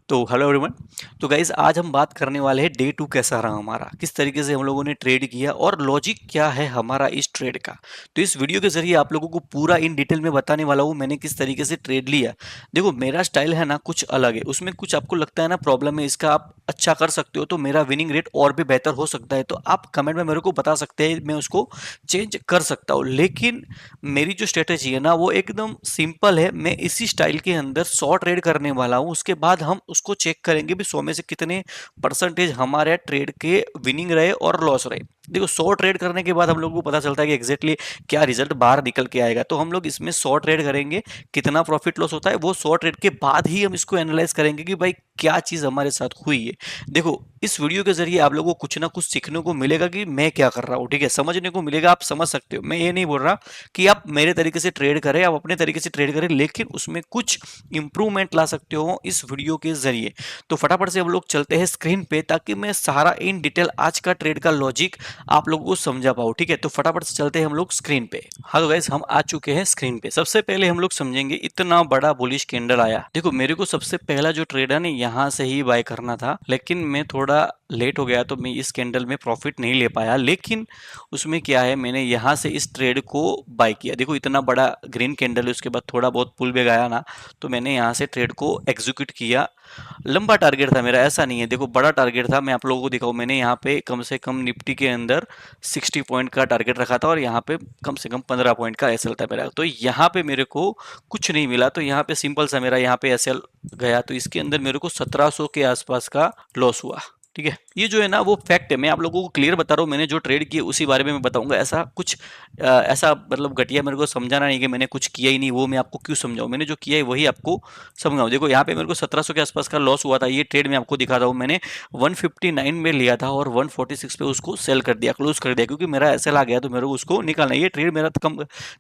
तो hello everyone. तो guys आज हम बात करने वाले हैं डे टू कैसा रहा हमारा, किस तरीके से हम लोगों ने ट्रेड किया और लॉजिक क्या है हमारा इस ट्रेड का। तो इस वीडियो के जरिए आप लोगों को पूरा इन डिटेल में बताने वाला हूँ मैंने किस तरीके से ट्रेड लिया। देखो मेरा स्टाइल है ना कुछ अलग है, उसमें कुछ आपको लगता है ना प्रॉब्लम है, इसका आप अच्छा कर सकते हो तो मेरा विनिंग रेट और भी बेहतर हो सकता है, तो आप कमेंट में मेरे को बता सकते हैं, मैं उसको चेंज कर सकता हूँ। लेकिन मेरी जो स्ट्रेटेजी है ना वो एकदम सिंपल है। मैं इसी स्टाइल के अंदर 100 ट्रेड करने वाला हूँ, उसके बाद हम उसको चेक करेंगे भी 100 में से कितने परसेंटेज हमारे ट्रेड के विनिंग रहे और लॉस रहे। देखो 100 ट्रेड करने के बाद हम लोग को पता चलता है कि एग्जैक्टली क्या रिजल्ट बाहर निकल के आएगा। तो हम लोग इसमें 100 ट्रेड करेंगे, कितना प्रॉफिट लॉस होता है वो 100 ट्रेड के बाद ही हम इसको एनालाइज करेंगे कि भाई क्या चीज हमारे साथ हुई है। देखो इस वीडियो के जरिए आप लोगों को कुछ ना कुछ सीखने को मिलेगा कि मैं क्या कर रहा हूँ, ठीक है, समझने को मिलेगा, आप समझ सकते हो। मैं ये नहीं बोल रहा कि आप मेरे तरीके से ट्रेड करें, आप अपने तरीके से ट्रेड करें, लेकिन उसमें कुछ इंप्रूवमेंट ला सकते हो इस वीडियो के जरिए। तो फटाफट से हम लोग चलते हैं स्क्रीन पे ताकि मैं सारा इन डिटेल आज का ट्रेड का लॉजिक आप लोगों को समझा पाऊँ, ठीक है। तो फटाफट से चलते हैं हम लोग स्क्रीन पे। हाँ तो गाइस हम आ चुके हैं स्क्रीन पे। सबसे पहले हम लोग समझेंगे इतना बड़ा बुलिश कैंडल आया। देखो मेरे को सबसे पहला जो ट्रेड है ना यहाँ से ही बाय करना था, लेकिन मैं थोड़ा लेट हो गया तो मैं इस कैंडल में प्रॉफिट नहीं ले पाया। लेकिन उसमें क्या है, मैंने यहाँ से इस ट्रेड को बाय किया। देखो इतना बड़ा ग्रीन कैंडल है, उसके बाद थोड़ा बहुत पुल बैक आया ना, तो मैंने यहाँ से ट्रेड को एग्जीक्यूट किया। लंबा टारगेट था मेरा, ऐसा नहीं है, देखो बड़ा टारगेट था। मैं आप लोगों को दिखाऊं, मैंने यहाँ पे कम से कम निफ्टी के अंदर 60 पॉइंट का टारगेट रखा था और यहाँ पे कम से कम 15 पॉइंट का एसएल था मेरा। तो यहाँ पे मेरे को कुछ नहीं मिला, तो यहाँ पे सिंपल सा मेरा यहाँ पे एसएल गया, तो इसके अंदर मेरे को 1700 के आसपास का लॉस हुआ। ठीक है, ये जो है ना वो फैक्ट है, मैं आप लोगों को क्लियर बता रहा हूँ। मैंने जो ट्रेड किया उसी बारे में मैं बताऊंगा। ऐसा कुछ ऐसा मतलब घटिया मेरे को समझाना नहीं कि मैंने कुछ किया ही नहीं, वो मैं आपको क्यों समझाऊं। मैंने जो किया है वही आपको समझाऊं। देखो यहाँ पे मेरे को 1700 के आसपास का लॉस हुआ था। ये ट्रेड मैं आपको दिखा रहा हूँ, मैंने 159 में लिया था और 146 पे उसको सेल कर दिया, क्लोज कर दिया, क्योंकि मेरा एसएल आ गया तो मेरे को उसको निकालना है। ये ट्रेड मेरा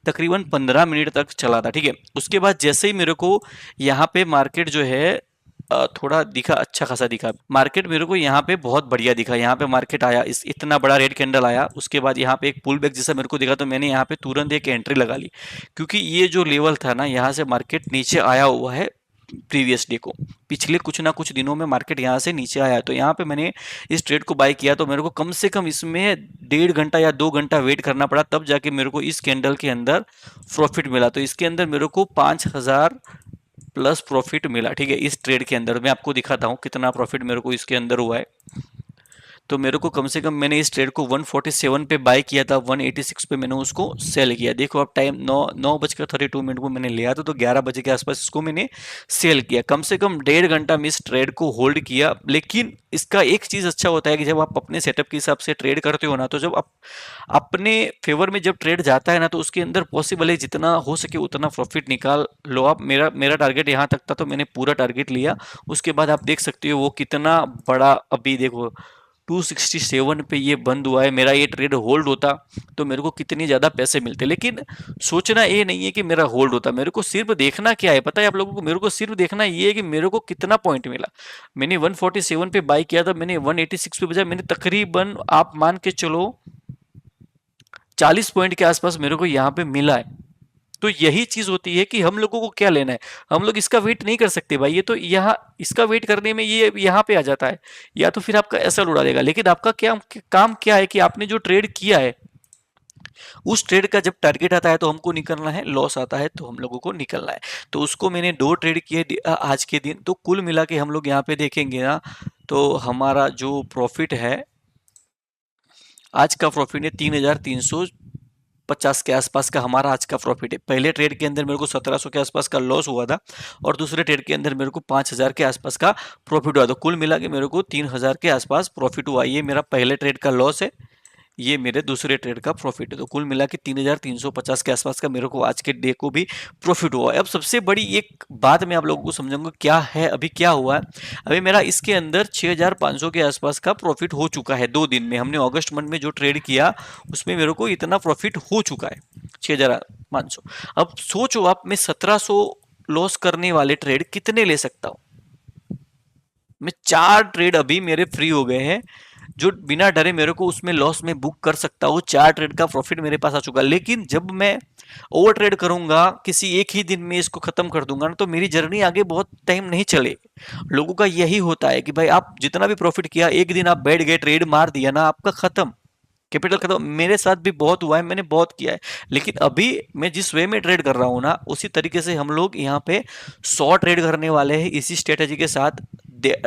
तकरीबन 15 मिनट तक चला था, ठीक है। उसके बाद जैसे ही मेरे को यहाँ पे मार्केट जो है थोड़ा दिखा, अच्छा खासा दिखा मार्केट मेरे को, यहाँ पे बहुत बढ़िया दिखा। यहाँ पे मार्केट आया, इस इतना बड़ा रेड कैंडल आया, उसके बाद यहाँ पे एक पुल बैक जैसा मेरे को दिखा, तो मैंने यहाँ पे तुरंत एक एंट्री लगा ली, क्योंकि ये जो लेवल था ना यहाँ से मार्केट नीचे आया हुआ है। प्रीवियस डे को पिछले कुछ ना कुछ दिनों में मार्केट यहाँ से नीचे आया है, तो यहाँ पे मैंने इस ट्रेड को बाय किया। तो मेरे को कम से कम इसमें 1.5 घंटा या 2 घंटा वेट करना पड़ा, तब जाके मेरे को इस कैंडल के अंदर प्रॉफिट मिला। तो इसके अंदर मेरे को 5000 प्लस प्रॉफिट मिला, ठीक है। इस ट्रेड के अंदर मैं आपको दिखाता हूँ कितना प्रॉफिट मेरे को इसके अंदर हुआ है। तो मेरे को कम से कम, मैंने इस ट्रेड को 147 पे बाय किया था, 186 पे मैंने उसको सेल किया। देखो अब टाइम 9:32 को मैंने लिया था, तो 11 बजे के आसपास इसको मैंने सेल किया। कम से कम 1.5 घंटा मैं इस ट्रेड को होल्ड किया। लेकिन इसका एक चीज़ अच्छा होता है कि जब आप अपने सेटअप के हिसाब से ट्रेड करते हो ना, तो जब आप अपने फेवर में जब ट्रेड जाता है ना, तो उसके अंदर पॉसिबल है जितना हो सके उतना प्रॉफिट निकाल लो आप। मेरा मेरा टारगेट यहाँ तक था, तो मैंने पूरा टारगेट लिया। उसके बाद आप देख सकते हो वो कितना बड़ा, अभी देखो 267 पे ये बंद हुआ है। मेरा ये ट्रेड होल्ड होता तो मेरे को कितनी ज़्यादा पैसे मिलते। लेकिन सोचना ये नहीं है कि मेरा होल्ड होता, मेरे को सिर्फ देखना क्या है पता है आप लोगों को, मेरे को सिर्फ देखना ये है कि मेरे को कितना पॉइंट मिला। मैंने 147 पे बाई किया था, मैंने 186 पे बजाय मैंने तकरीबन आप मान के चलो 40 पॉइंट के आसपास मेरे को यहाँ पे मिला है। तो यही चीज होती है कि हम लोगों को क्या लेना है, हम लोग इसका वेट नहीं कर सकते भाई। ये तो यहाँ इसका वेट करने में ये यहाँ पे आ जाता है, या तो फिर आपका ऐसा उड़ा देगा। लेकिन आपका क्या काम क्या है कि आपने जो ट्रेड किया है उस ट्रेड का जब टारगेट आता है तो हमको निकलना है, लॉस आता है तो हम लोगों को निकलना है। तो उसको मैंने 2 ट्रेड किए आज के दिन। तो कुल मिला के हम लोग यहाँ पे देखेंगे ना, तो हमारा जो प्रॉफिट है, आज का प्रॉफिट है 3350 के आसपास का हमारा आज का प्रॉफिट है। पहले ट्रेड के अंदर मेरे को 1700 के आसपास का लॉस हुआ था और दूसरे ट्रेड के अंदर मेरे को 5000 के आसपास का प्रॉफिट हुआ। तो कुल मिला के मेरे को 3000 के आसपास प्रॉफिट हुआ। ये मेरा पहले ट्रेड का लॉस है, ये मेरे दूसरे ट्रेड का प्रॉफिट है। तो कुल मिला के 3350 के आसपास का मेरे को आज के डे को भी प्रॉफिट हुआ है। अब सबसे बड़ी एक बात मैं आप लोगों को समझाऊंगा क्या है, अभी क्या हुआ है। अभी मेरा इसके अंदर 6500 के आसपास का प्रॉफिट हो चुका है 2 दिन में। हमने अगस्त मंथ में जो ट्रेड किया उसमें मेरे को इतना प्रॉफिट हो चुका है 6500। अब सोचो आप, मैं 1700 लॉस करने वाले ट्रेड कितने ले सकता हूँ। मैं 4 ट्रेड अभी मेरे फ्री हो गए हैं जो बिना डरे मेरे को उसमें लॉस में बुक कर सकता हूँ। 4 ट्रेड का प्रॉफिट मेरे पास आ चुका। लेकिन जब मैं ओवर ट्रेड करूंगा, किसी एक ही दिन में इसको खत्म कर दूंगा ना, तो मेरी जर्नी आगे बहुत टाइम नहीं चले। लोगों का यही होता है कि भाई आप जितना भी प्रॉफिट किया, एक दिन आप बैठ गए, ट्रेड मार दिया ना, आपका खत्म, कैपिटल खत्म। मेरे साथ भी बहुत हुआ है, मैंने बहुत किया है। लेकिन अभी मैं जिस वे में ट्रेड कर रहा हूँ ना, उसी तरीके से हम लोग यहाँ पे 100 ट्रेड करने वाले हैं इसी स्ट्रेटेजी के साथ।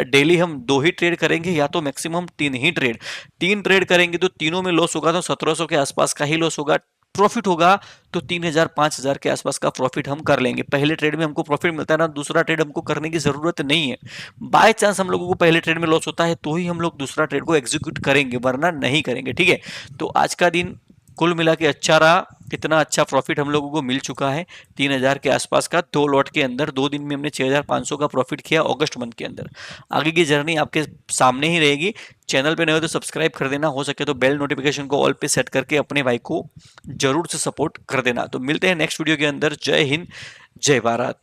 डेली हम 2 ही ट्रेड करेंगे, या तो मैक्सिमम 3 ही ट्रेड। 3 ट्रेड करेंगे तो तीनों में लॉस होगा तो 1700 के आसपास का ही लॉस होगा। प्रॉफिट होगा तो 3000 5000 के आसपास का प्रॉफिट हम कर लेंगे। पहले ट्रेड में हमको प्रॉफिट मिलता है ना, दूसरा ट्रेड हमको करने की जरूरत नहीं है। बाय चांस हम लोगों को पहले ट्रेड में लॉस होता है तो ही हम लोग दूसरा ट्रेड को एग्जीक्यूट करेंगे, वरना नहीं करेंगे। ठीक है, तो आज का दिन कुल मिला के अच्छा रहा। इतना अच्छा प्रॉफिट हम लोगों को मिल चुका है 3000 के आसपास का, 2 लॉट के अंदर 2 दिन में हमने 6500 का प्रॉफिट किया अगस्त मंथ के अंदर। आगे की जर्नी आपके सामने ही रहेगी। चैनल पे नए हो तो सब्सक्राइब कर देना, हो सके तो बेल नोटिफिकेशन को ऑल पे सेट करके अपने भाई को जरूर से सपोर्ट कर देना। तो मिलते हैं नेक्स्ट वीडियो के अंदर। जय हिंद, जय भारत।